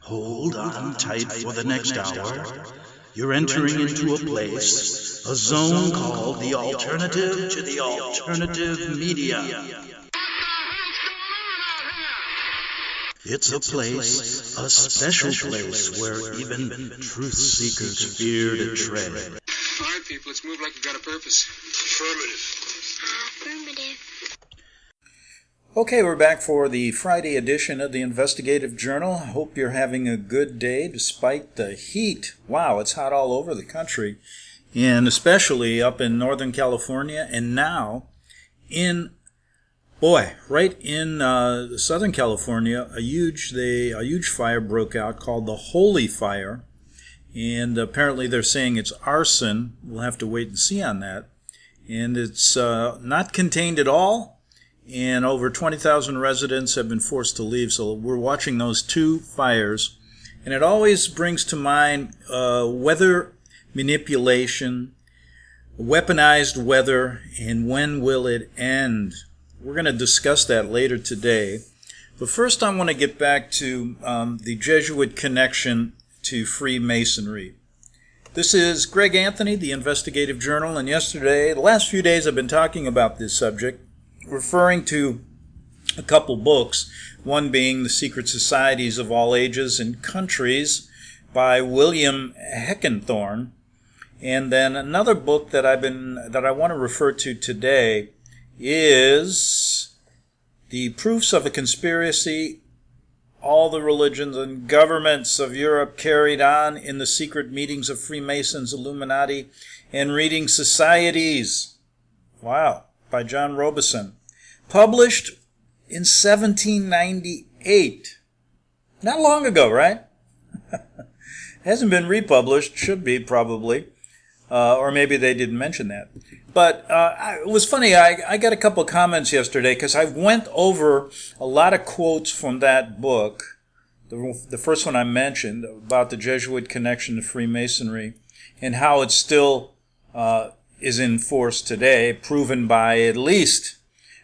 Hold on tight for the next hour. You're entering into a place, a zone called the alternative to the alternative media. It's a place, a special place where even truth seekers fear to tread. All right, people, let's move like we've got a purpose. Affirmative. Okay, we're back for the Friday edition of the Investigative Journal. Hope you're having a good day despite the heat. Wow, it's hot all over the country, and especially up in Northern California, and now right in Southern California, a huge fire broke out called the Holy Fire, and apparently they're saying it's arson. We'll have to wait and see on that. And it's not contained at all, and over 20,000 residents have been forced to leave. So we're watching those two fires, and it always brings to mind weather manipulation, weaponized weather, and when will it end? We're going to discuss that later today. But first I want to get back to the Jesuit connection to Freemasonry. This is Greg Anthony, the Investigative Journal, and the last few days I've been talking about this subject, referring to a couple books, one being The Secret Societies of All Ages and Countries by William Heckenthorn, and then another book that I want to refer to today is The Proofs of a Conspiracy, All the Religions and Governments of Europe Carried On in the Secret Meetings of Freemasons, Illuminati, and Reading Societies. Wow, by John Robeson. Published in 1798. Not long ago, right? Hasn't been republished, should be probably. Or maybe they didn't mention that. But it was funny, I got a couple of comments yesterday because I went over a lot of quotes from that book, the first one I mentioned, about the Jesuit connection to Freemasonry, and how it still is in force today, proven by at least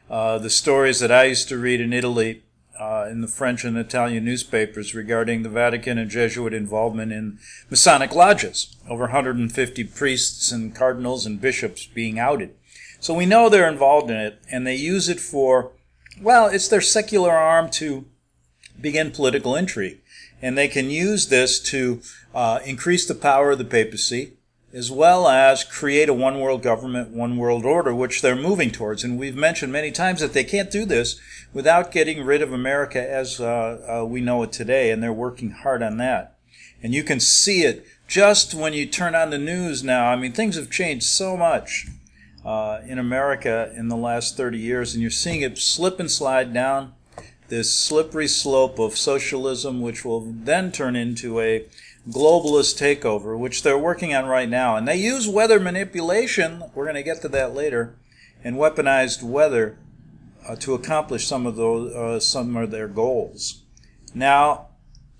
the stories that I used to read in Italy in the French and Italian newspapers regarding the Vatican and Jesuit involvement in Masonic lodges. Over 150 priests and cardinals and bishops being outed. So we know they're involved in it, and they use it for, well, it's their secular arm to begin political intrigue. And they can use this to increase the power of the papacy, as well as create a one world government, one world order, which they're moving towards. And we've mentioned many times that they can't do this without getting rid of America as we know it today, and they're working hard on that. And you can see it just when you turn on the news now. I mean, things have changed so much in America in the last 30 years, and you're seeing it slip and slide down this slippery slope of socialism, which will then turn into a globalist takeover, which they're working on right now. And they use weather manipulation, we're going to get to that later, and weaponized weather to accomplish some of their goals. Now,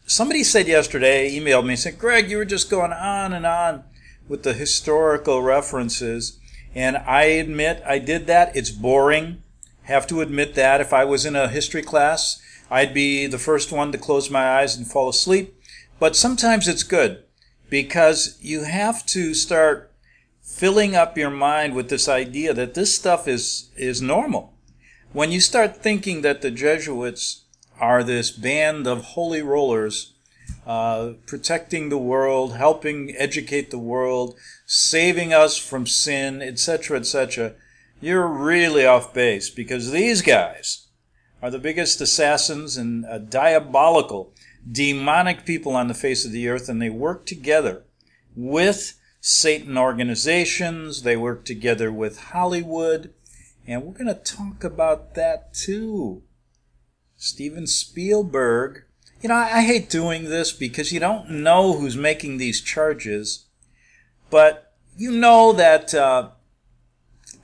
somebody said yesterday, emailed me, said, Greg, you were just going on and on with the historical references, and I admit I did that. It's boring. Have to admit that. If I was in a history class, I'd be the first one to close my eyes and fall asleep. But sometimes it's good, because you have to start filling up your mind with this idea that this stuff is normal. When you start thinking that the Jesuits are this band of holy rollers, protecting the world, helping educate the world, saving us from sin, etc., you're really off base, because these guys are the biggest assassins and diabolical, demonic people on the face of the earth, and they work together with Satan organizations, they work together with Hollywood, and we're going to talk about that too. Steven Spielberg. You know, I hate doing this because you don't know who's making these charges, but you know that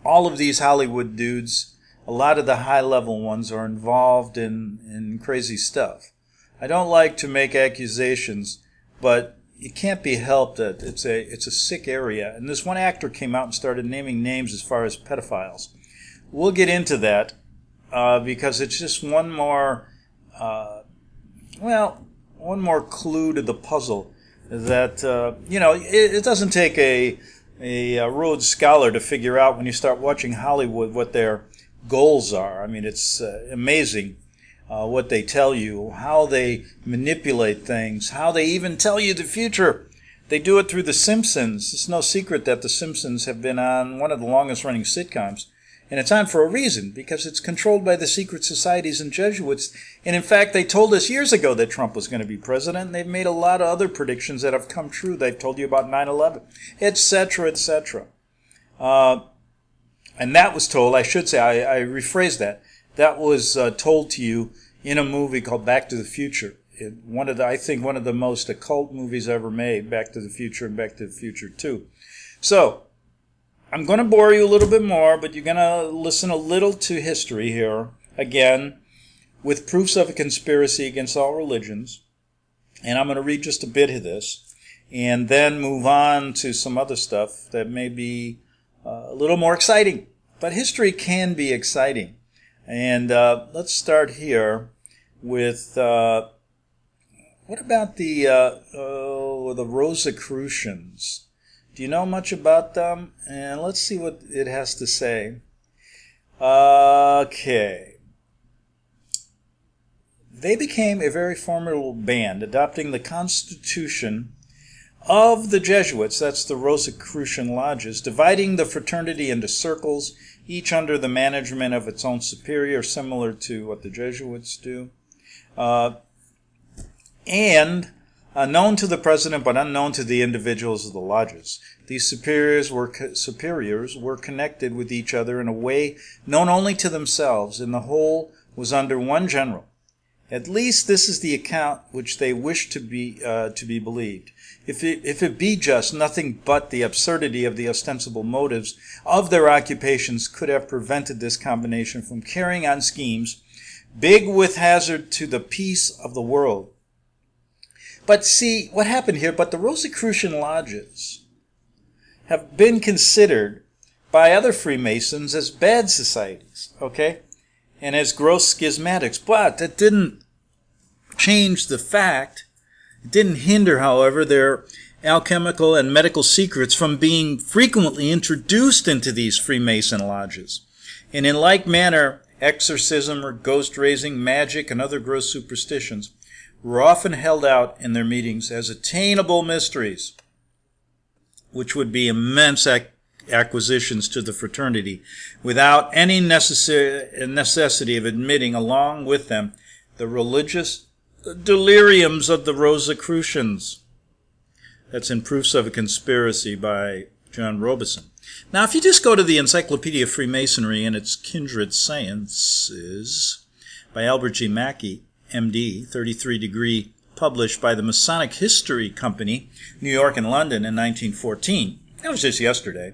all of these Hollywood dudes, a lot of the high-level ones, are involved in crazy stuff. I don't like to make accusations, but it can't be helped that it's a sick area. And this one actor came out and started naming names as far as pedophiles. We'll get into that because it's just one more, clue to the puzzle that, it doesn't take a Rhodes Scholar to figure out when you start watching Hollywood what their goals are. I mean, it's amazing what they tell you, how they manipulate things, how they even tell you the future. They do it through The Simpsons. It's no secret that The Simpsons have been on one of the longest-running sitcoms. And it's on for a reason, because it's controlled by the secret societies and Jesuits. And in fact, they told us years ago that Trump was going to be president, and they've made a lot of other predictions that have come true. They've told you about 9/11, etc., etc. And that was told, I should say, I rephrased that. That was told to you in a movie called Back to the Future. I think one of the most occult movies ever made, Back to the Future and Back to the Future 2. So, I'm going to bore you a little bit more, but you're going to listen a little to history here, again, with proofs of a conspiracy against all religions. And I'm going to read just a bit of this, and then move on to some other stuff that may be a little more exciting. But history can be exciting. And let's start here with, what about the Rosicrucians? Do you know much about them? And let's see what it has to say. Okay. They became a very formidable band, adopting the constitution of the Jesuits, that's the Rosicrucian lodges, dividing the fraternity into circles, each under the management of its own superior, similar to what the Jesuits do. And known to the president but unknown to the individuals of the lodges. These superiors were connected with each other in a way known only to themselves, and the whole was under one general. At least this is the account which they wish to be believed. If it be just, nothing but the absurdity of the ostensible motives of their occupations could have prevented this combination from carrying on schemes big with hazard to the peace of the world. But see, what happened here, but the Rosicrucian lodges have been considered by other Freemasons as bad societies, okay? And as gross schismatics. But that didn't change the fact, it didn't hinder, however, their alchemical and medical secrets from being frequently introduced into these Freemason lodges. And in like manner, exorcism or ghost raising, magic, and other gross superstitions were often held out in their meetings as attainable mysteries, which would be immense acquisitions to the fraternity, without any necessity of admitting along with them the religious deliriums of the Rosicrucians. That's in Proofs of a Conspiracy by John Robeson. Now, if you just go to the Encyclopedia of Freemasonry and its Kindred Sciences by Albert G. Mackey, M.D., 33 degree, published by the Masonic History Company, New York and London in 1914. That was just yesterday.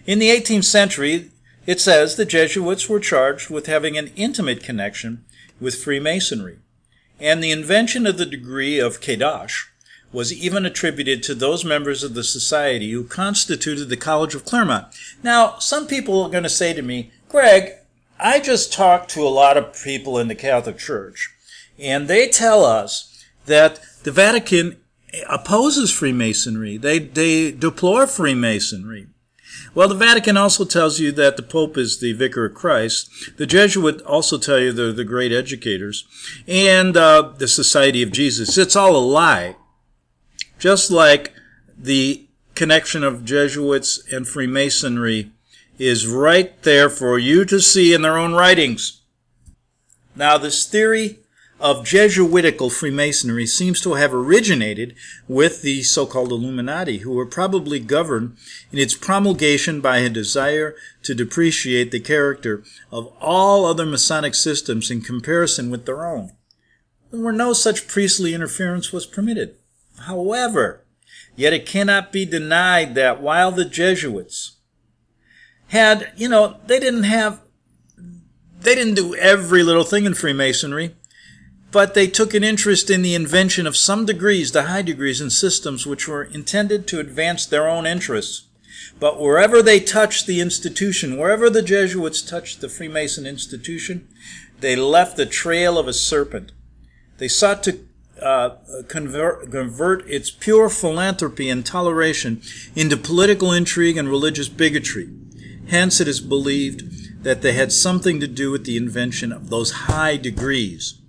In the 18th century, it says the Jesuits were charged with having an intimate connection with Freemasonry, and the invention of the degree of Kadash was even attributed to those members of the society who constituted the College of Claremont. Now, some people are going to say to me, Greg, I just talked to a lot of people in the Catholic Church, and they tell us that the Vatican opposes Freemasonry. They deplore Freemasonry. Well, the Vatican also tells you that the Pope is the Vicar of Christ. The Jesuits also tell you they're the great educators. And the Society of Jesus. It's all a lie. Just like the connection of Jesuits and Freemasonry is right there for you to see in their own writings. Now, this theory of Jesuitical Freemasonry seems to have originated with the so-called Illuminati, who were probably governed in its promulgation by a desire to depreciate the character of all other Masonic systems in comparison with their own, where no such priestly interference was permitted. However, yet it cannot be denied that while the Jesuits had, they didn't do every little thing in Freemasonry, but they took an interest in the invention of some degrees, the high degrees, and systems which were intended to advance their own interests. But wherever they touched the institution, wherever the Jesuits touched the Freemason institution, they left the trail of a serpent. They sought to convert its pure philanthropy and toleration into political intrigue and religious bigotry. Hence, it is believed that they had something to do with the invention of those high degrees,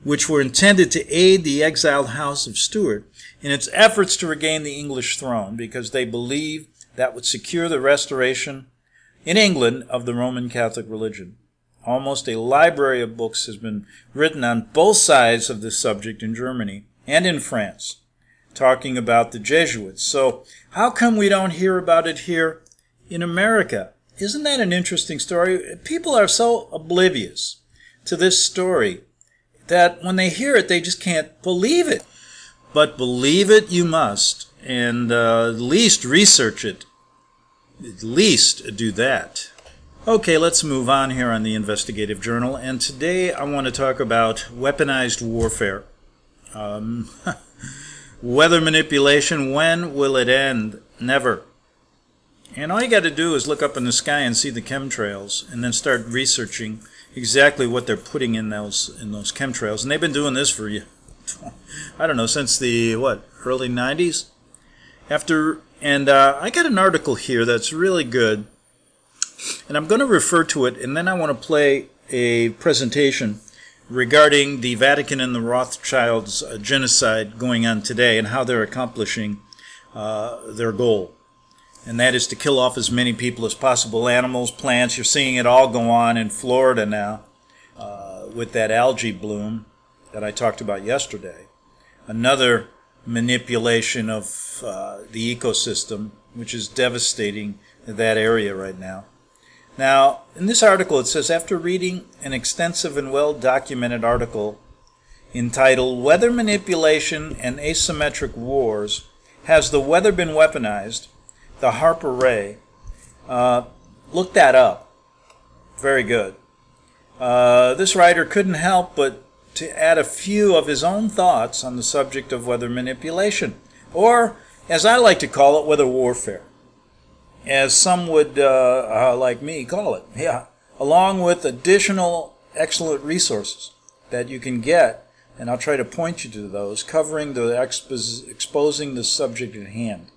which were intended to aid the exiled House of Stuart in its efforts to regain the English throne, because they believed that would secure the restoration in England of the Roman Catholic religion. Almost a library of books has been written on both sides of this subject in Germany and in France, talking about the Jesuits. So how come we don't hear about it here in America? Isn't that an interesting story? People are so oblivious to this story that when they hear it, they just can't believe it. But believe it you must, and at least research it. At least do that. Okay, let's move on here on the Investigative Journal, and today I want to talk about weaponized warfare. Weather manipulation, when will it end? Never. And all you got to do is look up in the sky and see the chemtrails, and then start researching exactly what they're putting in those chemtrails. And they've been doing this for, I don't know, since the, early 90s? I got an article here that's really good, and I'm going to refer to it, and then I want to play a presentation regarding the Vatican and the Rothschilds genocide going on today and how they're accomplishing their goal. And that is to kill off as many people as possible, animals, plants. You're seeing it all go on in Florida now with that algae bloom that I talked about yesterday. Another manipulation of the ecosystem, which is devastating that area right now. Now, in this article it says, after reading an extensive and well-documented article entitled Weather Manipulation and Asymmetric Wars, Has the Weather Been Weaponized? The Harper Ray. Look that up. Very good. This writer couldn't help but to add a few of his own thoughts on the subject of weather manipulation, or, as I like to call it, weather warfare, as some would, like me, call it. Yeah, along with additional excellent resources that you can get, and I'll try to point you to those, covering the exposing the subject at hand.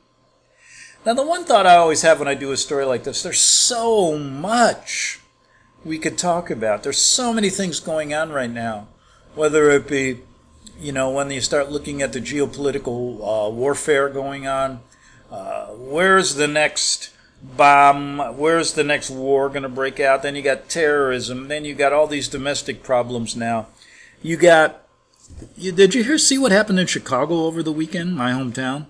Now, the one thought I always have when I do a story like this, there's so much we could talk about. There's so many things going on right now, whether it be, when you start looking at the geopolitical warfare going on, where's the next bomb, where's the next war going to break out? Then you got terrorism, then you got all these domestic problems now. Did you see what happened in Chicago over the weekend, my hometown,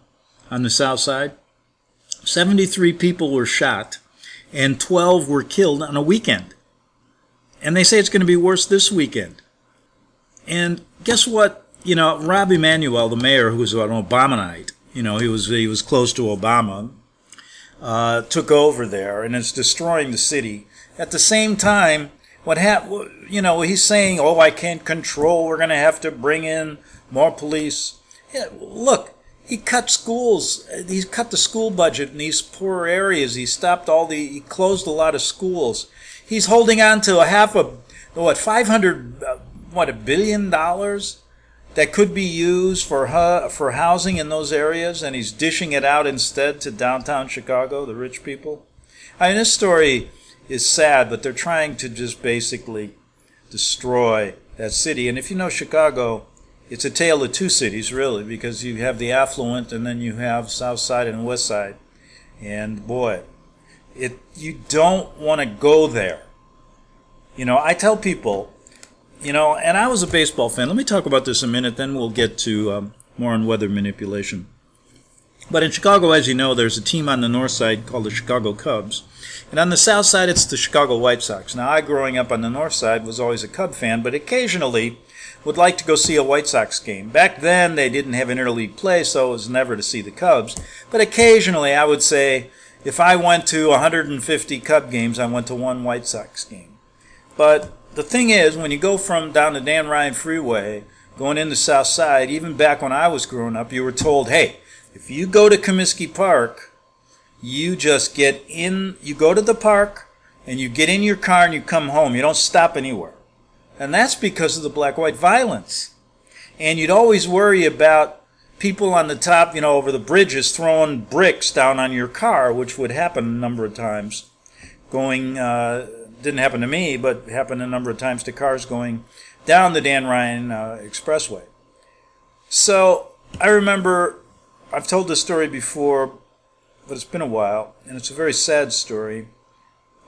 on the south side? 73 people were shot and 12 were killed on a weekend. And they say it's going to be worse this weekend. And guess what? Rob Emanuel, the mayor, who was an Obamanite, he was close to Obama, took over there, and it's destroying the city. At the same time, he's saying, I can't control, we're going to have to bring in more police. Yeah, look, he cut schools. He cut the school budget in these poor areas. He closed a lot of schools. He's holding on to $1 billion that could be used for housing in those areas, and he's dishing it out instead to downtown Chicago, the rich people. This story is sad, but they're trying to just basically destroy that city. And if you know Chicago, it's a tale of two cities, really, because you have the affluent and then you have South Side and West Side. And boy, you don't want to go there. I tell people, and I was a baseball fan. Let me talk about this a minute, then we'll get to more on weather manipulation. But in Chicago, as you know, there's a team on the north side called the Chicago Cubs. And on the south side, it's the Chicago White Sox. Now, I, growing up on the north side, was always a Cub fan, but occasionally would like to go see a White Sox game. Back then, they didn't have interleague play, so it was never to see the Cubs. But occasionally, I would say, if I went to 150 Cub games, I went to one White Sox game. But the thing is, when you go from down the Dan Ryan Freeway, going in the south side, even back when I was growing up, you were told, hey, if you go to Comiskey Park, you just get in, you go to the park, and you get in your car and you come home. You don't stop anywhere. And that's because of the black-white violence. And you'd always worry about people on the top, over the bridges throwing bricks down on your car, which would happen a number of times. Didn't happen to me, but happened a number of times to cars going down the Dan Ryan Expressway. So I remember, I've told this story before, but it's been a while, and it's a very sad story.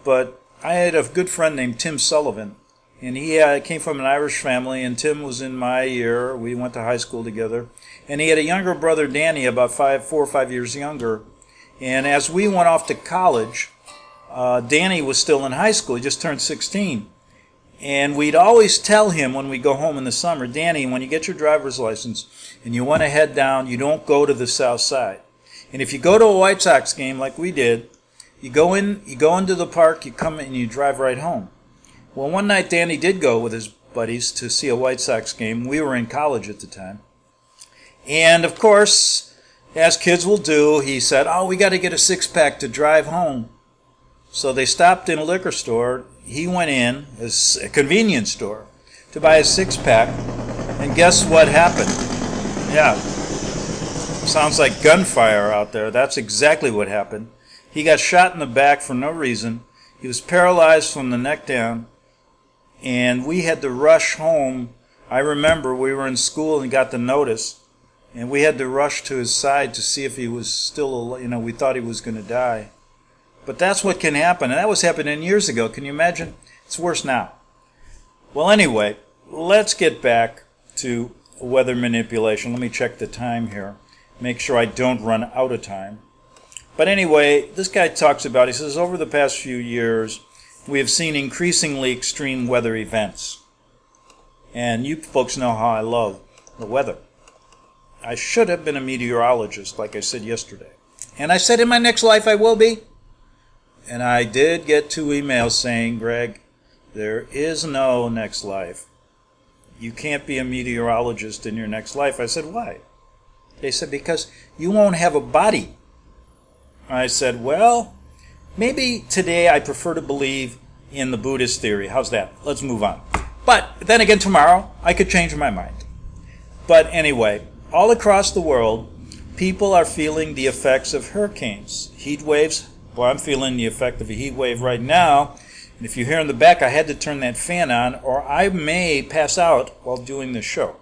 But I had a good friend named Tim Sullivan, and he came from an Irish family, and Tim was in my year. We went to high school together. And he had a younger brother, Danny, about 4 or 5 years younger. And as we went off to college, Danny was still in high school. He just turned 16. And we'd always tell him when we go home in the summer, Danny, when you get your driver's license and you want to head down, you don't go to the south side. And if you go to a White Sox game like we did, you go into the park, you come and you drive right home. Well, one night Danny did go with his buddies to see a White Sox game. We were in college at the time. And, of course, as kids will do, he said, we got to get a six-pack to drive home. So they stopped in a liquor store. He went in, a convenience store, to buy a six-pack. And guess what happened? Yeah, sounds like gunfire out there. That's exactly what happened. He got shot in the back for no reason. He was paralyzed from the neck down. And we had to rush home. I remember we were in school and got the notice. And we had to rush to his side to see if he was still alive. We thought he was going to die. But that's what can happen. And that was happening years ago. Can you imagine? It's worse now. Well, anyway, let's get back to weather manipulation. Let me check the time here. Make sure I don't run out of time. But anyway, this guy talks about, he says, over the past few years, we have seen increasingly extreme weather events. And you folks know how I love the weather. I should have been a meteorologist, like I said yesterday. And I said in my next life I will be. And I did get 2 emails saying, Greg, there is no next life. You can't be a meteorologist in your next life. I said, why? They said, because you won't have a body. I said, well, maybe today I prefer to believe in the Buddhist theory. How's that? Let's move on. But then again, tomorrow, I could change my mind. But anyway, all across the world, people are feeling the effects of hurricanes, heat waves. Well, I'm feeling the effect of a heat wave right now. And if you hear in the back, I had to turn that fan on, or I may pass out while doing this show.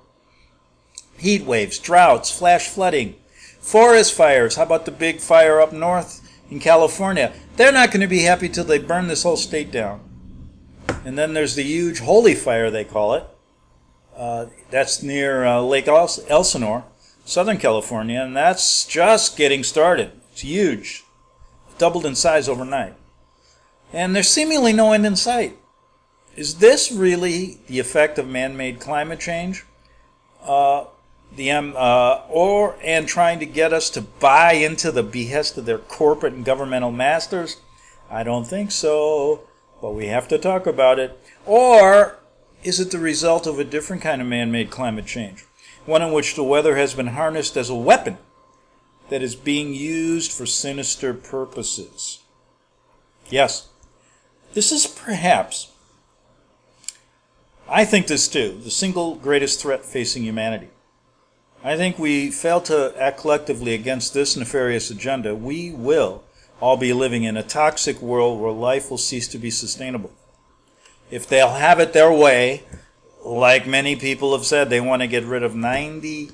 Heat waves, droughts, flash flooding, forest fires. How about the big fire up north in California? They're not going to be happy till they burn this whole state down. And then there's the huge holy fire, they call it. That's near Lake Elsinore, Southern California, and that's just getting started. It's huge. Doubled in size overnight. And there's seemingly no end in sight. Is this really the effect of man-made climate change? And trying to get us to buy into the behest of their corporate and governmental masters? I don't think so, but we have to talk about it. Or is it the result of a different kind of man-made climate change? One in which the weather has been harnessed as a weapon that is being used for sinister purposes. Yes, this is perhaps, I think this too, the single greatest threat facing humanity. I think we fail to act collectively against this nefarious agenda. We will all be living in a toxic world where life will cease to be sustainable. If they'll have it their way, like many people have said, they want to get rid of 90%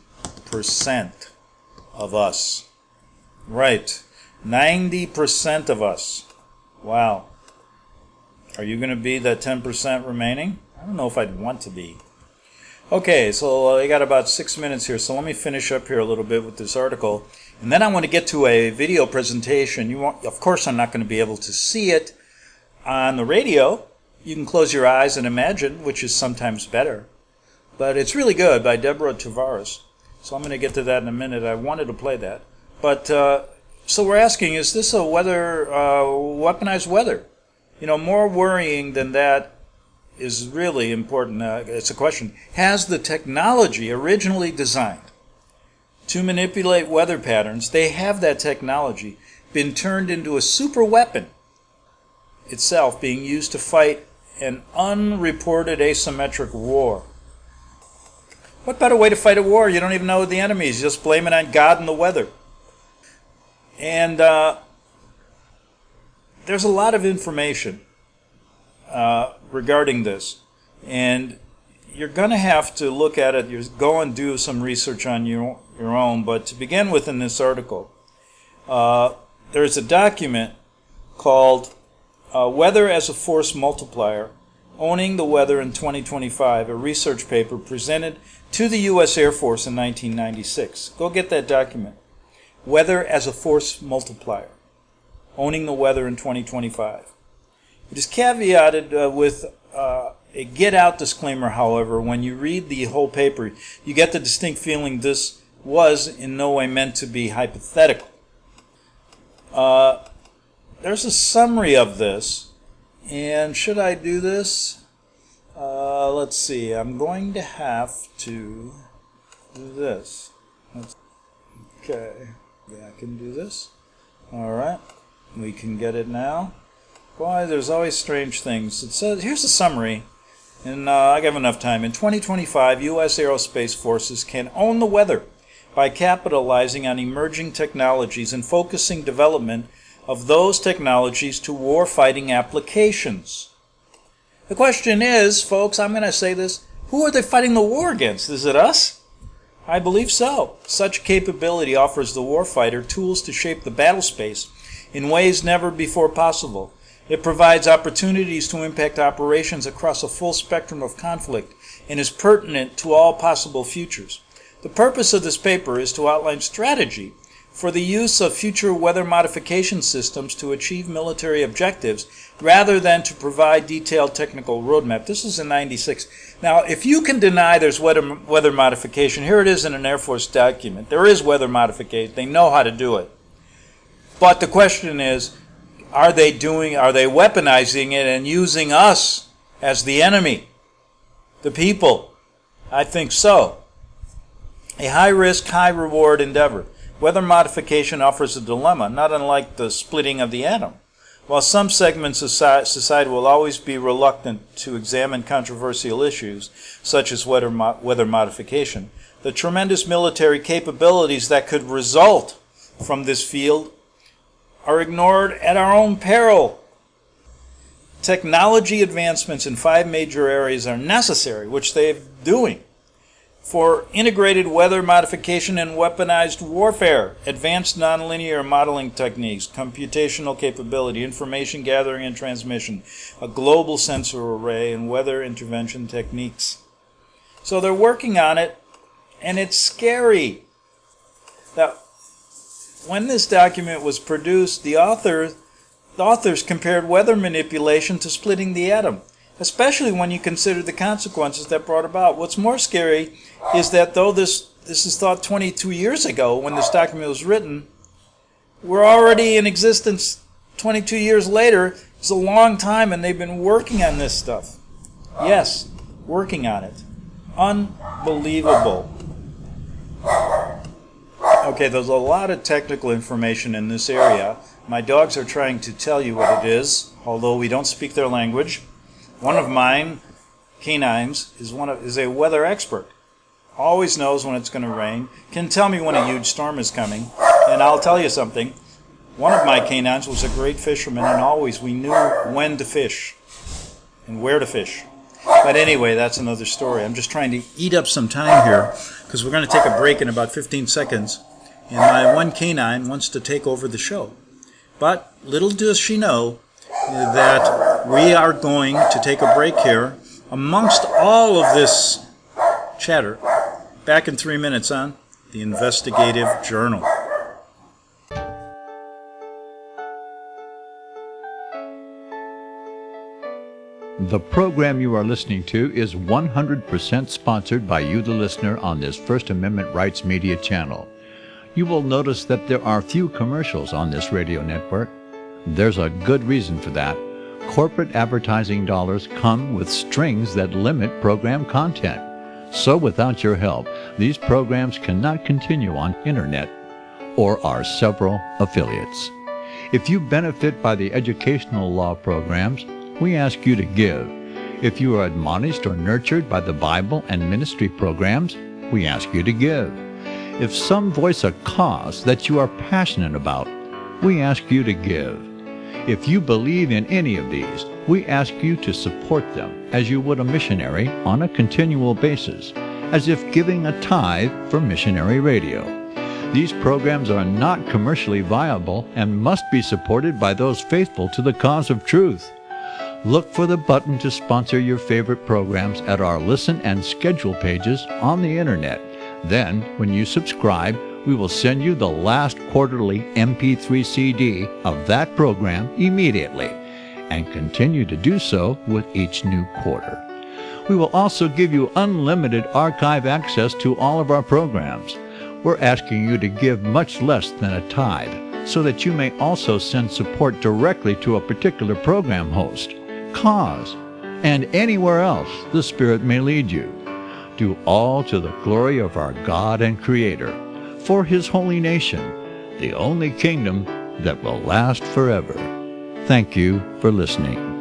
of us. Right. 90% of us. Wow. Are you going to be that 10% remaining? I don't know if I'd want to be. Okay, so I got about 6 minutes here, so let me finish up here a little bit with this article. And then I want to get to a video presentation. Of course, I'm not going to be able to see it on the radio. You can close your eyes and imagine, which is sometimes better. But it's really good, by Deborah Tavares. So I'm going to get to that in a minute. I wanted to play that. But, so we're asking, is this a weaponized weather? More worrying than that is really important. It's a question. Has the technology originally designed to manipulate weather patterns, they have that technology, been turned into a super weapon itself being used to fight an unreported asymmetric war? What better way to fight a war? You don't even know who the enemy is. You just blame it on God and the weather. And there's a lot of information regarding this. And you're going to have to look at it. You go and do some research on your own. But to begin with in this article, there's a document called Weather as a Force Multiplier, Owning the Weather in 2025, a research paper presented to the U.S. Air Force in 1996. Go get that document. Weather as a Force Multiplier, Owning the Weather in 2025. It is caveated with a get-out disclaimer, however. When you read the whole paper, you get the distinct feeling this was in no way meant to be hypothetical. There's a summary of this, and should I do this? Let's see, I'm going to have to do this. Okay, yeah, I can do this. Alright, we can get it now. Boy, there's always strange things. It says, here's a summary, and I have enough time. In 2025, U.S. aerospace forces can own the weather by capitalizing on emerging technologies and focusing development of those technologies to war-fighting applications. The question is, folks, I'm going to say this, who are they fighting the war against? Is it us? I believe so. Such capability offers the warfighter tools to shape the battle space in ways never before possible. It provides opportunities to impact operations across a full spectrum of conflict and is pertinent to all possible futures. The purpose of this paper is to outline strategy for the use of future weather modification systems to achieve military objectives rather than to provide detailed technical roadmap. This is in 96. Now, if you can deny there's weather modification, here it is in an Air Force document. There is weather modification. They know how to do it. But the question is, are they weaponizing it and using us as the enemy? The people? I think so. A high-risk, high-reward endeavor. Weather modification offers a dilemma, not unlike the splitting of the atom. While some segments of society will always be reluctant to examine controversial issues, such as weather modification, the tremendous military capabilities that could result from this field are ignored at our own peril. Technology advancements in 5 major areas are necessary, which they're doing, for integrated weather modification and weaponized warfare, advanced nonlinear modeling techniques, computational capability, information gathering and transmission, a global sensor array, and weather intervention techniques. So they're working on it, and it's scary. Now, when this document was produced, the authors compared weather manipulation to splitting the atom, especially when you consider the consequences that brought about. What's more scary is that though this is thought 22 years ago when this document was written, we're already in existence 22 years later. It's a long time, and they've been working on this stuff. Yes, working on it. Unbelievable. Okay, there's a lot of technical information in this area. My dogs are trying to tell you what it is, although we don't speak their language. One of mine, canines, is a weather expert. Always knows when it's going to rain, can tell me when a huge storm is coming. And I'll tell you something, one of my canines was a great fisherman, and always we knew when to fish and where to fish. But anyway, that's another story. I'm just trying to eat up some time here because we're going to take a break in about 15 seconds. And my one canine wants to take over the show. But little does she know that we are going to take a break here amongst all of this chatter. Back in 3 minutes on the Investigative Journal. The program you are listening to is 100% sponsored by you, the listener, on this First Amendment Rights Media channel. You will notice that there are few commercials on this radio network. There's a good reason for that. Corporate advertising dollars come with strings that limit program content. So without your help, these programs cannot continue on internet or our several affiliates. If you benefit by the educational law programs, we ask you to give. If you are admonished or nurtured by the Bible and ministry programs, we ask you to give. If some voice a cause that you are passionate about, we ask you to give. If you believe in any of these, we ask you to support them as you would a missionary on a continual basis, as if giving a tithe for missionary radio. These programs are not commercially viable and must be supported by those faithful to the cause of truth. Look for the button to sponsor your favorite programs at our listen and schedule pages on the internet. Then, when you subscribe, we will send you the last quarterly MP3 CD of that program immediately, and continue to do so with each new quarter. We will also give you unlimited archive access to all of our programs. We're asking you to give much less than a tithe, so that you may also send support directly to a particular program host, cause, and anywhere else the Spirit may lead you. Do all to the glory of our God and Creator, for His holy nation, the only kingdom that will last forever. Thank you for listening.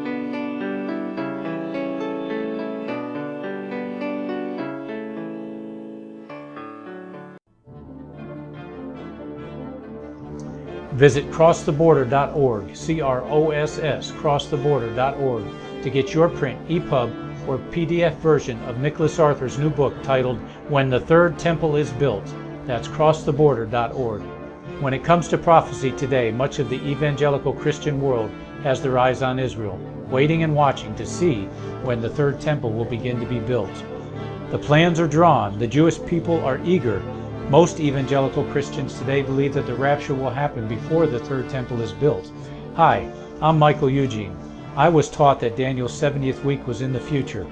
Visit crosstheborder.org, CROSS, crosstheborder.org, to get your print, EPUB, or PDF version of Nicholas Arthur's new book titled When the Third Temple is Built. That's crosstheborder.org. When it comes to prophecy today, much of the evangelical Christian world has their eyes on Israel, waiting and watching to see when the third temple will begin to be built. The plans are drawn, the Jewish people are eager. Most evangelical Christians today believe that the rapture will happen before the third temple is built. Hi, I'm Michael Eugene. I was taught that Daniel's 70th week was in the future.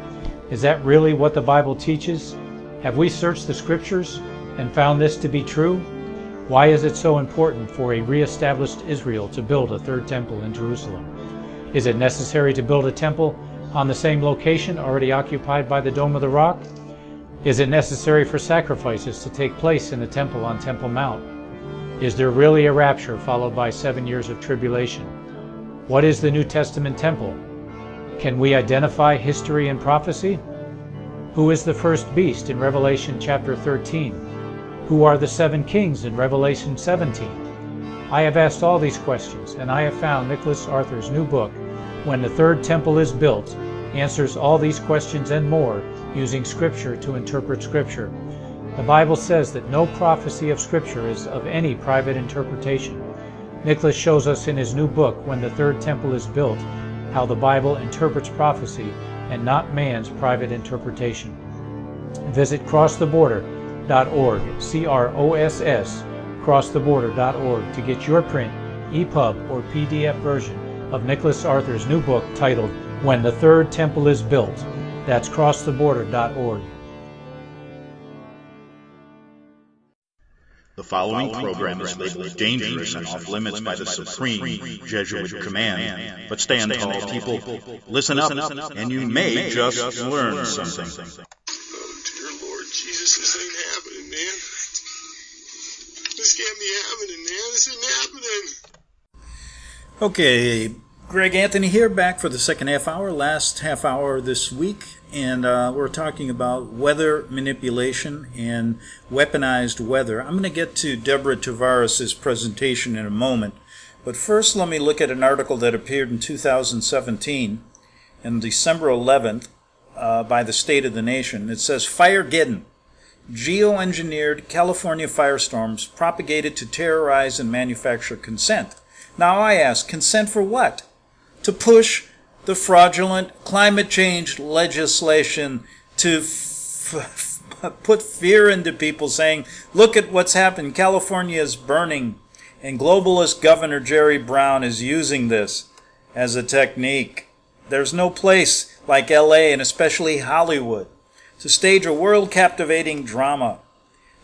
Is that really what the Bible teaches? Have we searched the scriptures and found this to be true? Why is it so important for a re-established Israel to build a third temple in Jerusalem? Is it necessary to build a temple on the same location already occupied by the Dome of the Rock? Is it necessary for sacrifices to take place in the temple on Temple Mount? Is there really a rapture followed by 7 years of tribulation? What is the New Testament temple? Can we identify history and prophecy? Who is the first beast in Revelation chapter 13? Who are the 7 kings in Revelation 17? I have asked all these questions, and I have found Nicholas Arthur's new book, When the Third Temple is Built, answers all these questions and more using Scripture to interpret Scripture. The Bible says that no prophecy of Scripture is of any private interpretation. Nicholas shows us in his new book, When the Third Temple is Built, how the Bible interprets prophecy and not man's private interpretation. Visit crosstheborder.org, CROSS, crosstheborder.org, to get your print, EPUB, or PDF version of Nicholas Arthur's new book titled When the Third Temple is Built. That's crosstheborder.org. The following program is labeled dangerous and off limits by the supreme Jesuit command. But stand tall, people. Listen up, and you may just learn something. Oh, dear Lord Jesus, this ain't happening, man. This can't be happening, man. This ain't happening. Okay, Greg Anthony here, back for the second half hour, last half hour this week, and we're talking about weather manipulation and weaponized weather. I'm going to get to Deborah Tavares' presentation in a moment, but first let me look at an article that appeared in 2017, on December 11th, by the State of the Nation. It says, Firegeddon, geoengineered California firestorms propagated to terrorize and manufacture consent. Now I ask, consent for what? To push the fraudulent climate change legislation, to put fear into people, saying, look at what's happened, California is burning, and globalist Governor Jerry Brown is using this as a technique. There's no place like LA, and especially Hollywood, to stage a world-captivating drama.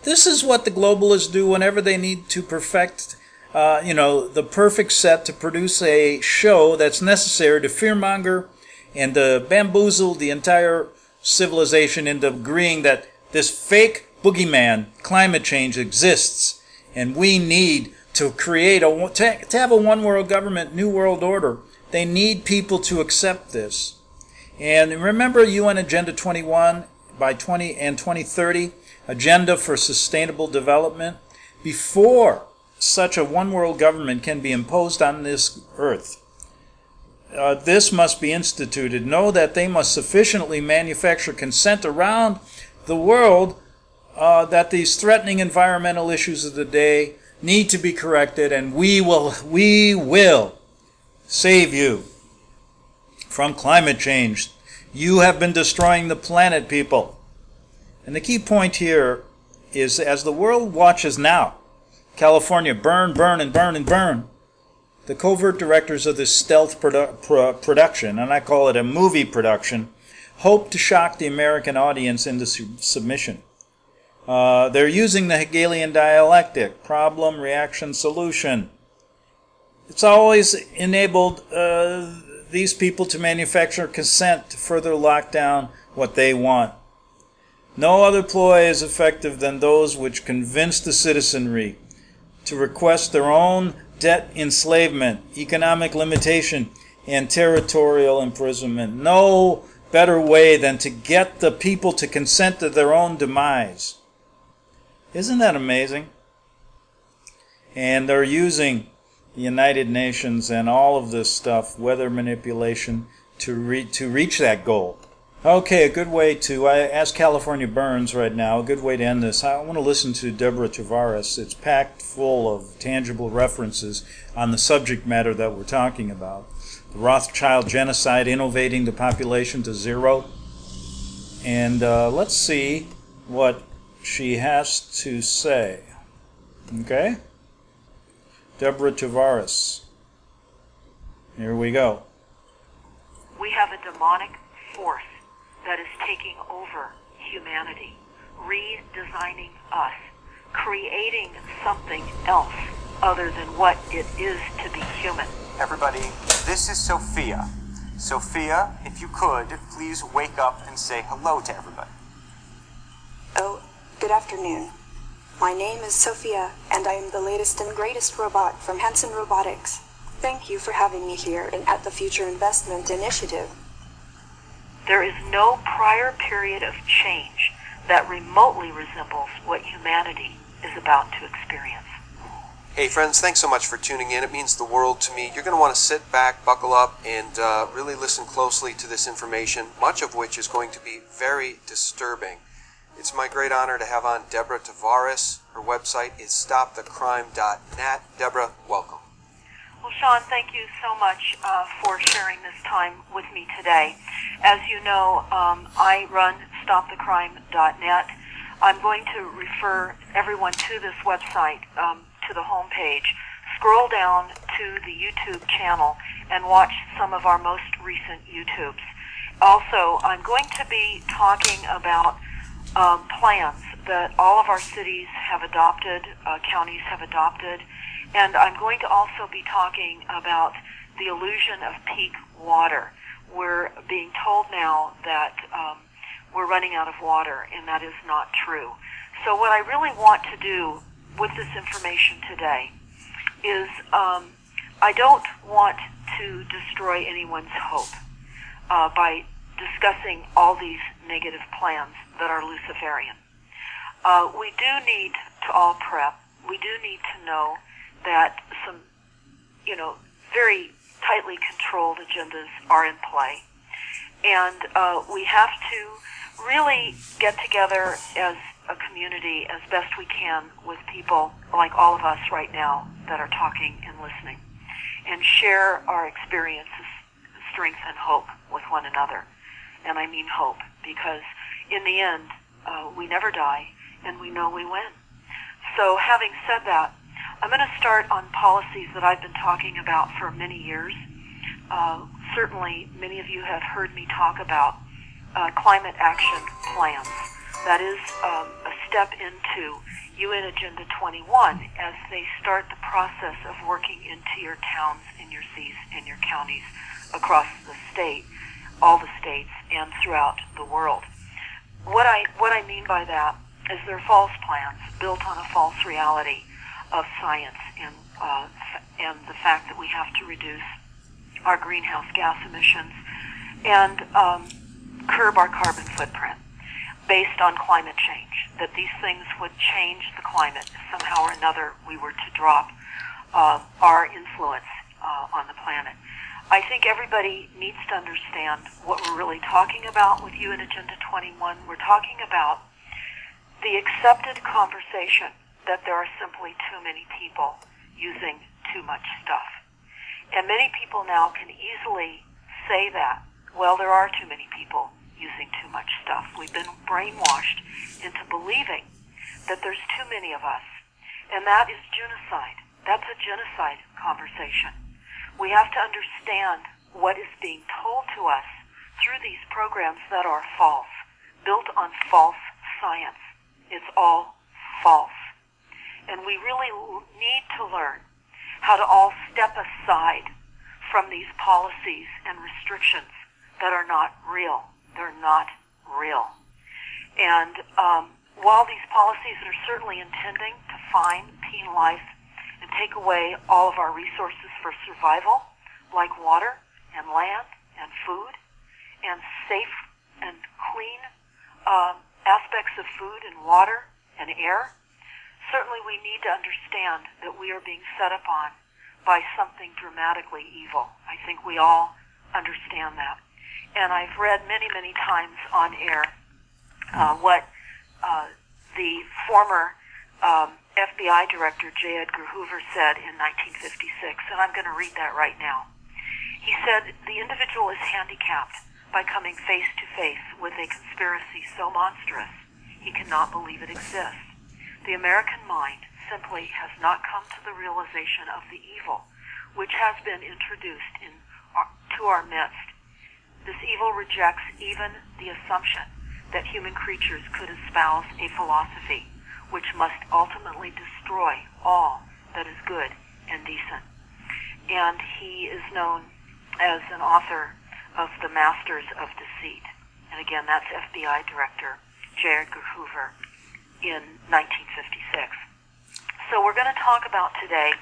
This is what the globalists do whenever they need to perfect the perfect set to produce a show that's necessary to fearmonger and to bamboozle the entire civilization into agreeing that this fake boogeyman, climate change, exists, and we need to create to have a one-world government, new world order. They need people to accept this. And remember UN Agenda 21 by 2030. agenda for sustainable development, before such a one-world government can be imposed on this earth, this must be instituted. Know that they must sufficiently manufacture consent around the world that these threatening environmental issues of the day need to be corrected, and we will save you from climate change. You have been destroying the planet, people. And the key point here is, as the world watches now, California burn, burn, and burn, and burn, the covert directors of this stealth production, and I call it a movie production, hope to shock the American audience into submission. They're using the Hegelian dialectic, problem, reaction, solution. It's always enabled these people to manufacture consent to further lock down what they want. No other ploy is effective than those which convince the citizenry to request their own debt enslavement, economic limitation, and territorial imprisonment. No better way than to get the people to consent to their own demise. Isn't that amazing? And they're using the United Nations and all of this stuff, weather manipulation, to reach that goal. Okay, a good way to, as California burns right now, a good way to end this, I want to listen to Deborah Tavares. It's packed full of tangible references on the subject matter that we're talking about. The Rothschild genocide, innovating the population to zero. And let's see what she has to say. Okay? Deborah Tavares. Here we go. We have a demonic force that is taking over humanity, redesigning us, creating something else other than what it is to be human. Everybody, this is Sophia. Sophia, if you could, please wake up and say hello to everybody. Oh, good afternoon. My name is Sophia, and I am the latest and greatest robot from Hanson Robotics. Thank you for having me here and at the Future Investment Initiative. There is no prior period of change that remotely resembles what humanity is about to experience. Hey friends, thanks so much for tuning in. It means the world to me. You're going to want to sit back, buckle up, and really listen closely to this information, much of which is going to be very disturbing. It's my great honor to have on Deborah Tavares. Her website is stopthecrime.net. Deborah, welcome. Well, Sean, thank you so much for sharing this time with me today. As you know, I run stopthecrime.net. I'm going to refer everyone to this website, to the homepage. Scroll down to the YouTube channel and watch some of our most recent YouTubes. Also, I'm going to be talking about plans that all of our cities have adopted, counties have adopted, and I'm going to also be talking about the illusion of peak water. We're being told now that we're running out of water, and that is not true. So what I really want to do with this information today is I don't want to destroy anyone's hope by discussing all these negative plans that are Luciferian. We do need to all prep. We do need to know that some, very tightly controlled agendas are in play. And we have to really get together as a community as best we can with people like all of us right now that are talking and listening, and share our experiences, strength, and hope with one another. And I mean hope, because in the end, we never die, and we know we win. So having said that, I'm going to start on policies that I've been talking about for many years. Certainly, many of you have heard me talk about climate action plans. That is a step into UN Agenda 21 as they start the process of working into your towns, in your cities, in your counties, across the state, all the states, and throughout the world. What I mean by that is they're false plans built on a false reality of science and the fact that we have to reduce our greenhouse gas emissions and curb our carbon footprint. based on climate change, that these things would change the climate if somehow or another we were to drop our influence on the planet. I think everybody needs to understand what we're really talking about with UN Agenda 21. We're talking about the accepted conversation that there are simply too many people using too much stuff. And many people now can easily say that, well, there are too many people using too much stuff. We've been brainwashed into believing that there's too many of us. And that is genocide. That's a genocide conversation. We have to understand what is being told to us through these programs that are false, built on false science. It's all false. And we really need to learn how to all step aside from these policies and restrictions that are not real. They're not real. And while these policies are certainly intending to fine, penalize, and take away all of our resources for survival, like water and land and food and safe and clean aspects of food and water and air, certainly we need to understand that we are being set upon by something dramatically evil. I think we all understand that. And I've read many, many times on air what the former FBI Director J. Edgar Hoover said in 1956, and I'm going to read that right now. He said, "The individual is handicapped by coming face to face with a conspiracy so monstrous he cannot believe it exists. The American mind simply has not come to the realization of the evil which has been introduced to our midst. This evil rejects even the assumption that human creatures could espouse a philosophy which must ultimately destroy all that is good and decent." And he is known as an author of The Masters of Deceit. And again, that's FBI Director J. Edgar Hoover in 1956. So we're going to talk about today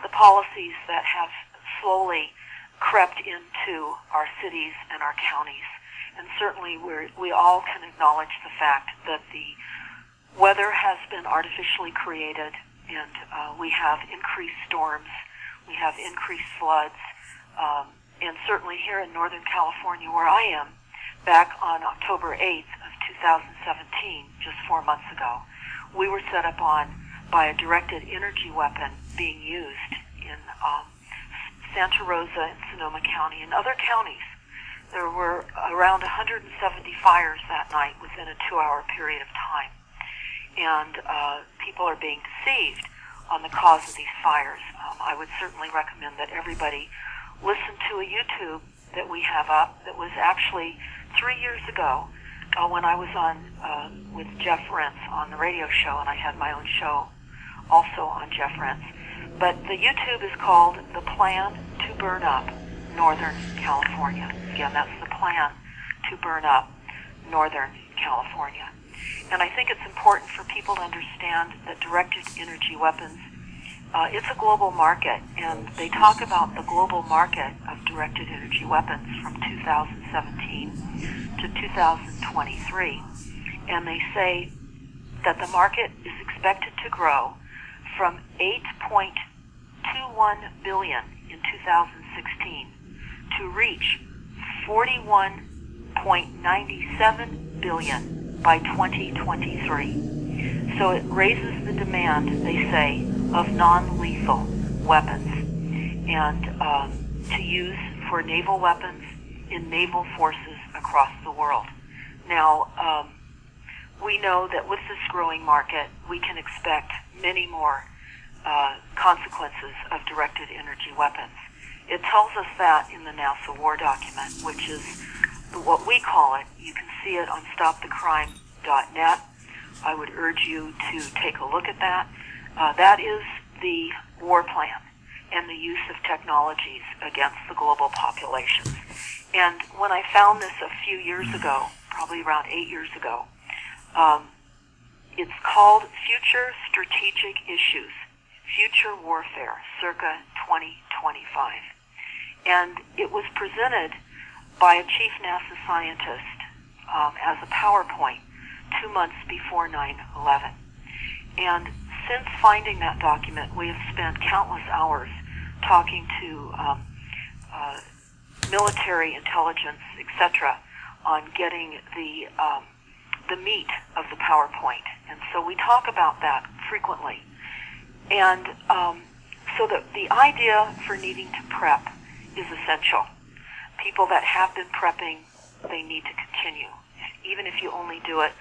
the policies that have slowly crept into our cities and our counties. And certainly we all can acknowledge the fact that the weather has been artificially created, and we have increased storms, we have increased floods, and certainly here in Northern California, where I am, back on October 8th of 2017, just 4 months ago, we were set upon by a directed energy weapon being used in Santa Rosa and Sonoma County and other counties. There were around 170 fires that night within a 2-hour period of time. And people are being deceived on the cause of these fires. I would certainly recommend that everybody listen to a YouTube that we have up that was actually 3 years ago when I was on with Jeff Rentz on the radio show, and I had my own show also on Jeff Rentz. But the YouTube is called The Plan to Burn Up Northern California. Again, that's The Plan to Burn Up Northern California. And I think it's important for people to understand that directed energy weapons, it's a global market, and they talk about the global market of directed energy weapons from 2017 to 2023. And they say that the market is expected to grow from $8.21 billion in 2016 to reach $41.97 billion by 2023. So it raises the demand, they say, of non-lethal weapons and to use for naval weapons in naval forces across the world. Now, we know that with this growing market, we can expect many more consequences of directed energy weapons. It tells us that in the NASA war document, which is what we call it. You can see it on stopthecrime.net. I would urge you to take a look at that. That is the war plan and the use of technologies against the global populations. And when I found this a few years ago, probably around 8 years ago, it's called Future Strategic Issues, Future Warfare, circa 2025. And it was presented by a chief NASA scientist as a PowerPoint 2 months before 9/11. And since finding that document, we have spent countless hours talking to military intelligence, etc., on getting the meat of the PowerPoint. And so we talk about that frequently. And so the idea for needing to prep is essential. People that have been prepping, they need to continue. Even if you only do it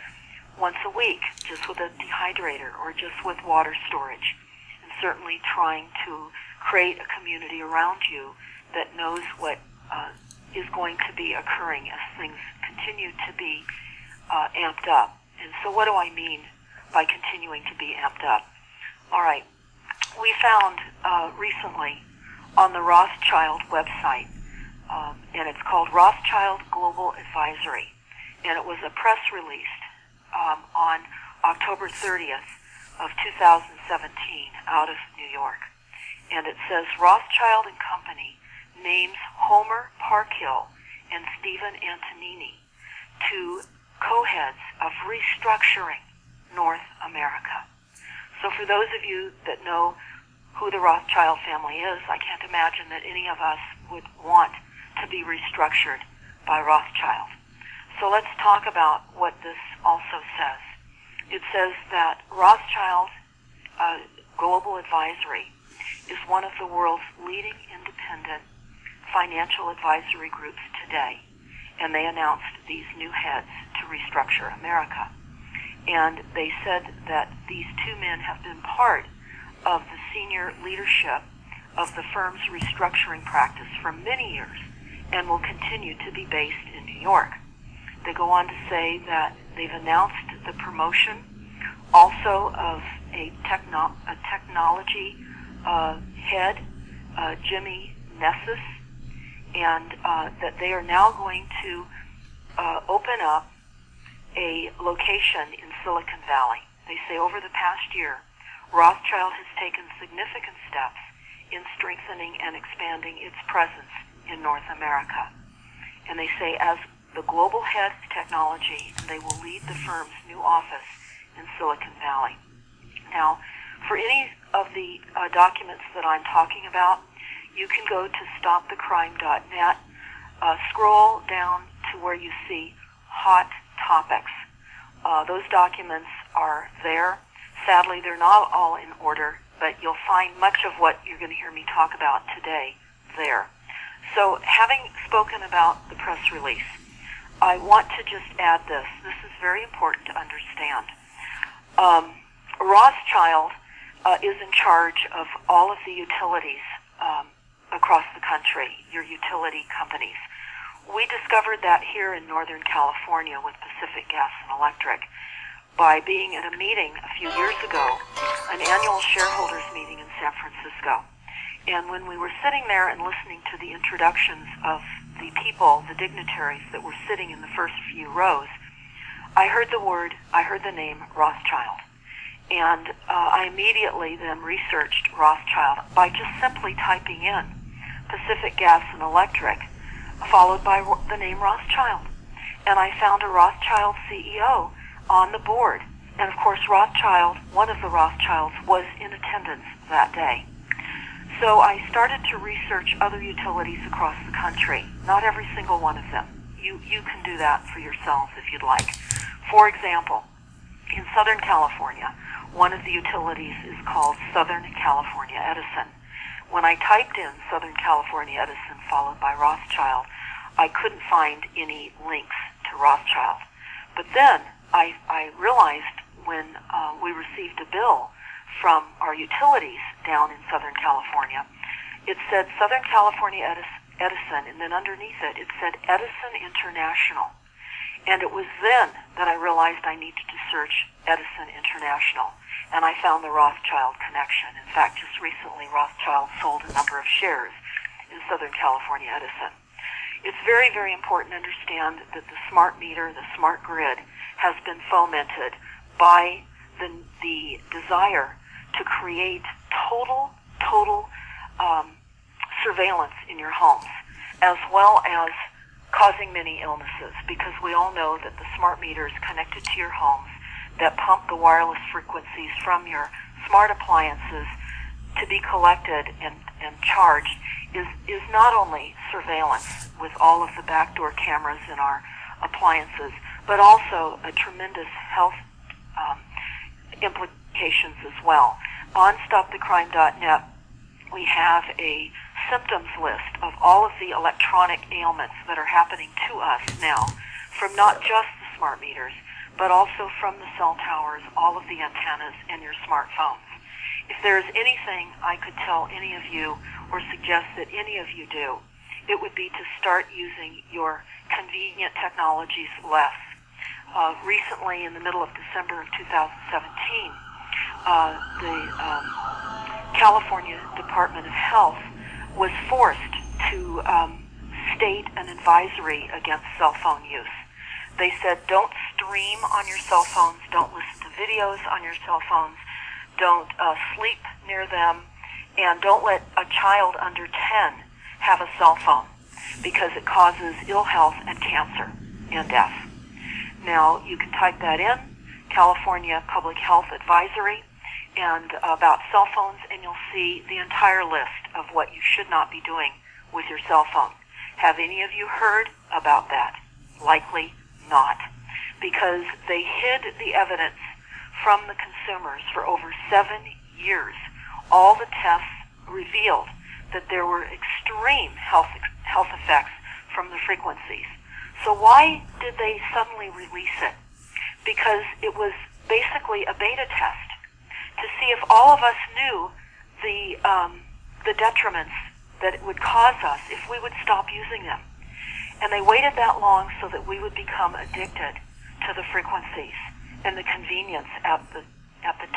once a week, just with a dehydrator or just with water storage. And certainly trying to create a community around you that knows what is going to be occurring as things continue to be amped up. And so what do I mean by continuing to be amped up? All right. We found recently on the Rothschild website, and it's called Rothschild Global Advisory, and it was a press release on October 30th of 2017 out of New York. And it says, Rothschild and Company names Homer Parkhill and Stephen Antonini to co-heads of restructuring North America. So for those of you that know who the Rothschild family is, I can't imagine that any of us would want to be restructured by Rothschild. So let's talk about what this also says. It says that Rothschild Global Advisory is one of the world's leading independent financial advisory groups today, and they announced these new heads to restructure America. And they said that these two men have been part of the senior leadership of the firm's restructuring practice for many years and will continue to be based in New York. They go on to say that they've announced the promotion also of a technology head, Jimmy Nessus, and that they are now going to open up a location in Silicon Valley. They say over the past year, Rothschild has taken significant steps in strengthening and expanding its presence in North America. And they say as the global head of technology, they will lead the firm's new office in Silicon Valley. Now, for any of the documents that I'm talking about, you can go to stopthecrime.net, scroll down to where you see hot topics. Those documents are there. Sadly, they're not all in order, but you'll find much of what you're going to hear me talk about today there. So, having spoken about the press release, I want to just add this. This is very important to understand. Rothschild is in charge of all of the utilities across the country, your utility companies. We discovered that here in Northern California with Pacific Gas and Electric by being at a meeting a few years ago, an annual shareholders meeting in San Francisco. And when we were sitting there and listening to the introductions of the people, the dignitaries that were sitting in the first few rows, I heard the name Rothschild. And I immediately then researched Rothschild by just simply typing in Pacific Gas and Electric, followed by the name Rothschild. And I found a Rothschild CEO on the board. And of course, Rothschild, one of the Rothschilds, was in attendance that day. So I started to research other utilities across the country, not every single one of them. You can do that for yourselves if you'd like. For example, in Southern California, one of the utilities is called Southern California Edison. When I typed in Southern California Edison followed by Rothschild, I couldn't find any links to Rothschild. But then I realized when we received a bill from our utilities down in Southern California, it said Southern California Edison, and then underneath it, it said Edison International. And it was then that I realized I needed to search Edison International, and I found the Rothschild connection. In fact, just recently, Rothschild sold a number of shares in Southern California Edison. It's very, very important to understand that the smart meter, the smart grid, has been fomented by the desire to create total surveillance in your homes, as well as causing many illnesses, because we all know that the smart meters connected to your homes that pump the wireless frequencies from your smart appliances to be collected and charged is not only surveillance with all of the backdoor cameras in our appliances, but also a tremendous health implications as well. On StopTheCrime.net, we have a symptoms list of all of the electronic ailments that are happening to us now, from not just the smart meters, but also from the cell towers, all of the antennas, and your smartphones. If there's anything I could tell any of you or suggest that any of you do, it would be to start using your convenient technologies less. Recently, in the middle of December of 2017, the California Department of Health was forced to state an advisory against cell phone use. They said, don't stream on your cell phones, don't listen to videos on your cell phones, don't sleep near them, and don't let a child under 10 have a cell phone, because it causes ill health and cancer and death. Now, you can type that in, California Public Health Advisory, and about cell phones, and you'll see the entire list of what you should not be doing with your cell phone. Have any of you heard about that? Likely not, because they hid the evidence from the consumers for over 7 years. All the tests revealed that there were extreme health effects from the frequencies. So why did they suddenly release it? Because it was basically a beta test to see if all of us knew the detriments that it would cause us if we would stop using them. And they waited that long so that we would become addicted to the frequencies and the convenience at the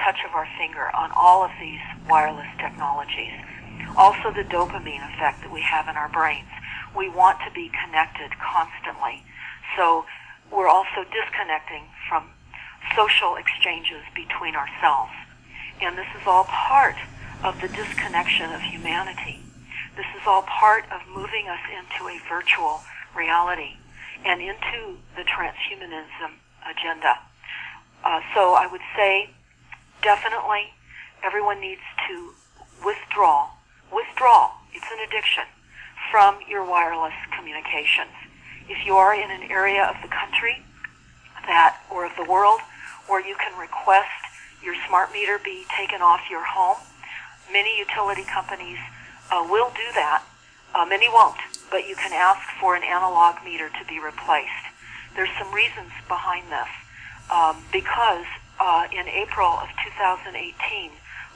touch of our finger on all of these wireless technologies. Also the dopamine effect that we have in our brains. We want to be connected constantly. So we're also disconnecting from social exchanges between ourselves. And this is all part of the disconnection of humanity. This is all part of moving us into a virtual reality and into the transhumanism agenda. So I would say definitely everyone needs to withdraw, it's an addiction, from your wireless communications. If you are in an area of the country or of the world where you can request your smart meter be taken off your home, many utility companies will do that. Many won't, but you can ask for an analog meter to be replaced. There's some reasons behind this. Because in April of 2018,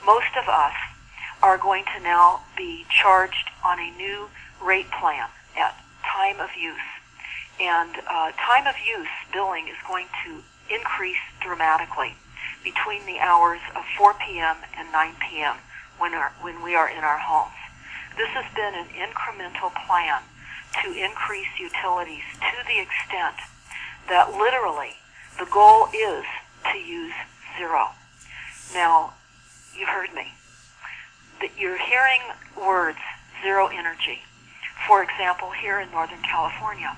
most of us are going to now be charged on a new rate plan at time of use. And time of use billing is going to increase dramatically between the hours of 4 p.m. and 9 p.m. when we are in our homes. This has been an incremental plan to increase utilities to the extent that literally the goal is to use zero. Now, you heard me. That you're hearing words, zero energy. For example, here in Northern California,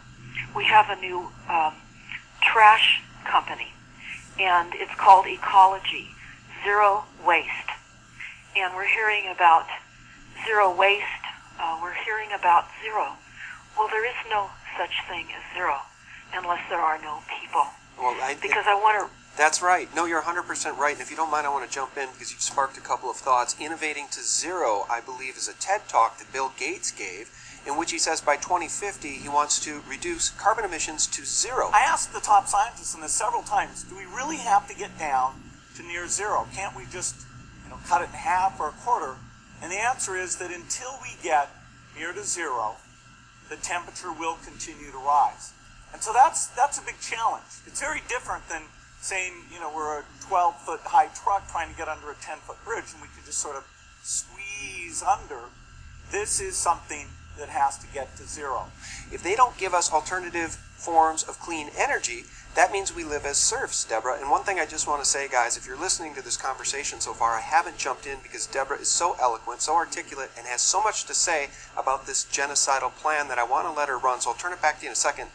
we have a new trash company, and it's called Ecology, Zero Waste. And we're hearing about zero waste, we're hearing about zero. Well, there is no such thing as zero unless there are no people. Well, because I want to... That's right. No, you're 100% right. And if you don't mind, I want to jump in because you've sparked a couple of thoughts. Innovating to Zero, I believe, is a TED Talk that Bill Gates gave, in which he says by 2050 he wants to reduce carbon emissions to zero. I asked the top scientists on this several times, do we really have to get down to near zero? Can't we just cut it in half or a quarter? And the answer is that until we get near to zero, the temperature will continue to rise. And so that's a big challenge. It's very different than saying, we're a 12-foot high truck trying to get under a 10-foot bridge and we can just sort of squeeze under. This is something that has to get to zero. If they don't give us alternative forms of clean energy, that means we live as serfs, Deborah. And one thing I just want to say, guys, if you're listening to this conversation so far, I haven't jumped in because Deborah is so eloquent, so articulate, and has so much to say about this genocidal plan that I want to let her run. So I'll turn it back to you in a second,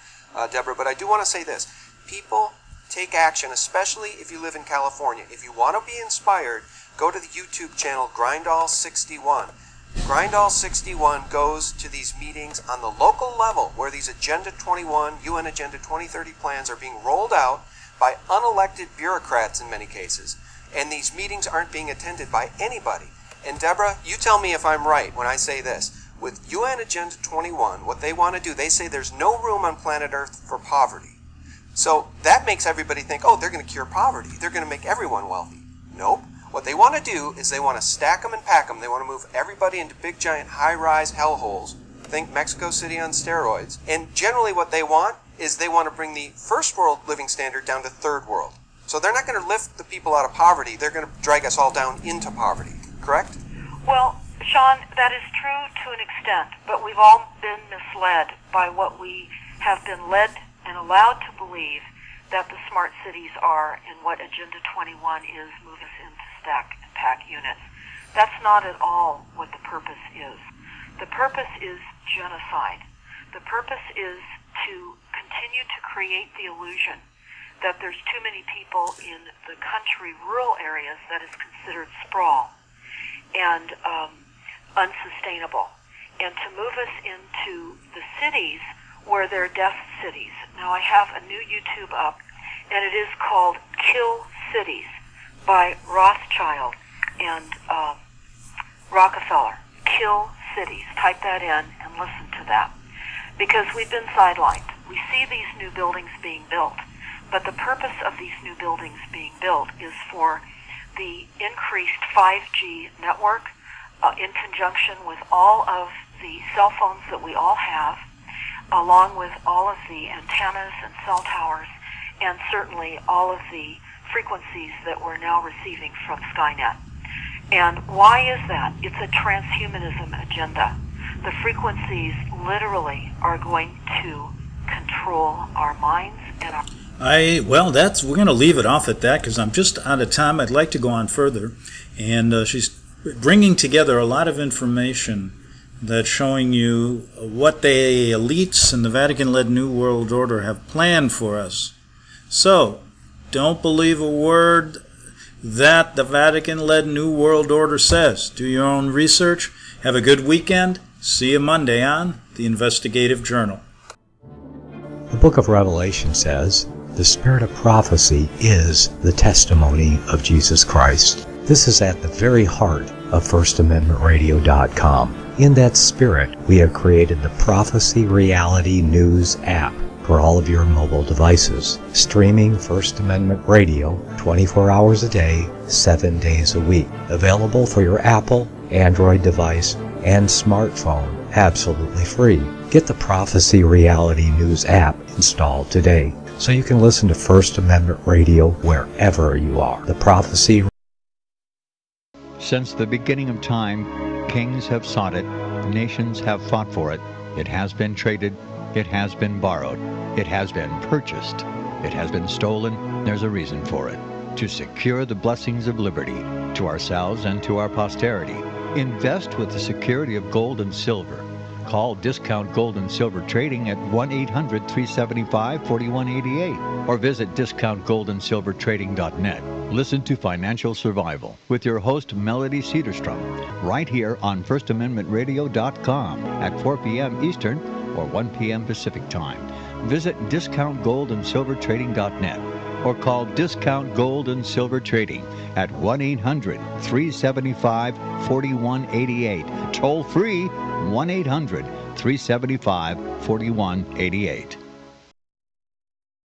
Deborah. But I do want to say this. People take action, especially if you live in California. If you want to be inspired, go to the YouTube channel Grindall61. Grindall61 goes to these meetings on the local level where these Agenda 21, UN Agenda 2030 plans are being rolled out by unelected bureaucrats in many cases. And these meetings aren't being attended by anybody. And Deborah, you tell me if I'm right when I say this. With UN Agenda 21, what they want to do, they say there's no room on planet Earth for poverty. So that makes everybody think, oh, they're going to cure poverty. They're going to make everyone wealthy. Nope. What they want to do is they want to stack them and pack them. They want to move everybody into big, giant, high-rise hellholes. Think Mexico City on steroids. And generally what they want is they want to bring the first world living standard down to third world. So they're not going to lift the people out of poverty. They're going to drag us all down into poverty. Correct? Well, Sean, that is true to an extent, but we've all been misled by what we have been led and allowed to believe that the smart cities are and what Agenda 21 is, move us into stack and pack units. That's not at all what the purpose is. The purpose is genocide. The purpose is to continue to create the illusion that there's too many people in the country, rural areas, that is considered sprawl and unsustainable, and to move us into the cities where they're death cities. Now I have a new YouTube up, and it is called Kill Cities by Rothschild and Rockefeller. Kill Cities. Type that in and listen to that. Because we've been sidelined. We see these new buildings being built, but the purpose of these new buildings being built is for the increased 5G network in conjunction with all of the cell phones that we all have, along with all of the antennas and cell towers, and certainly all of the frequencies that we're now receiving from Skynet. And why is that? It's a transhumanism agenda. The frequencies literally are going to control our minds and our... We're going to leave it off at that because I'm just out of time. I'd like to go on further. And she's bringing together a lot of information that's showing you what the elites and the Vatican-led New World Order have planned for us. So, don't believe a word that the Vatican-led New World Order says. Do your own research. Have a good weekend. See you Monday on The Investigative Journal. The book of Revelation says, the spirit of prophecy is the testimony of Jesus Christ. This is at the very heart of FirstAmendmentRadio.com. In that spirit, we have created the Prophecy Reality News app for all of your mobile devices, streaming First Amendment Radio 24 hours a day, 7 days a week. Available for your Apple, Android device, and smartphone, absolutely free. Get the Prophecy Reality News app installed today so you can listen to First Amendment Radio wherever you are. The Prophecy. Since the beginning of time, kings have sought it, nations have fought for it. It has been traded, it has been borrowed, it has been purchased, it has been stolen. There's a reason for it. To secure the blessings of liberty to ourselves and to our posterity. Invest with the security of gold and silver. Call Discount Gold and Silver Trading at 1-800-375-4188 or visit discountgoldandsilvertrading.net. Listen to Financial Survival with your host Melody Cedarstrom right here on FirstAmendmentRadio.com at 4 p.m. Eastern or 1 p.m. Pacific Time. Visit discountgoldandsilvertrading.net or call Discount Gold and Silver Trading at 1-800-375-4188. Toll free 1-800-375-4188.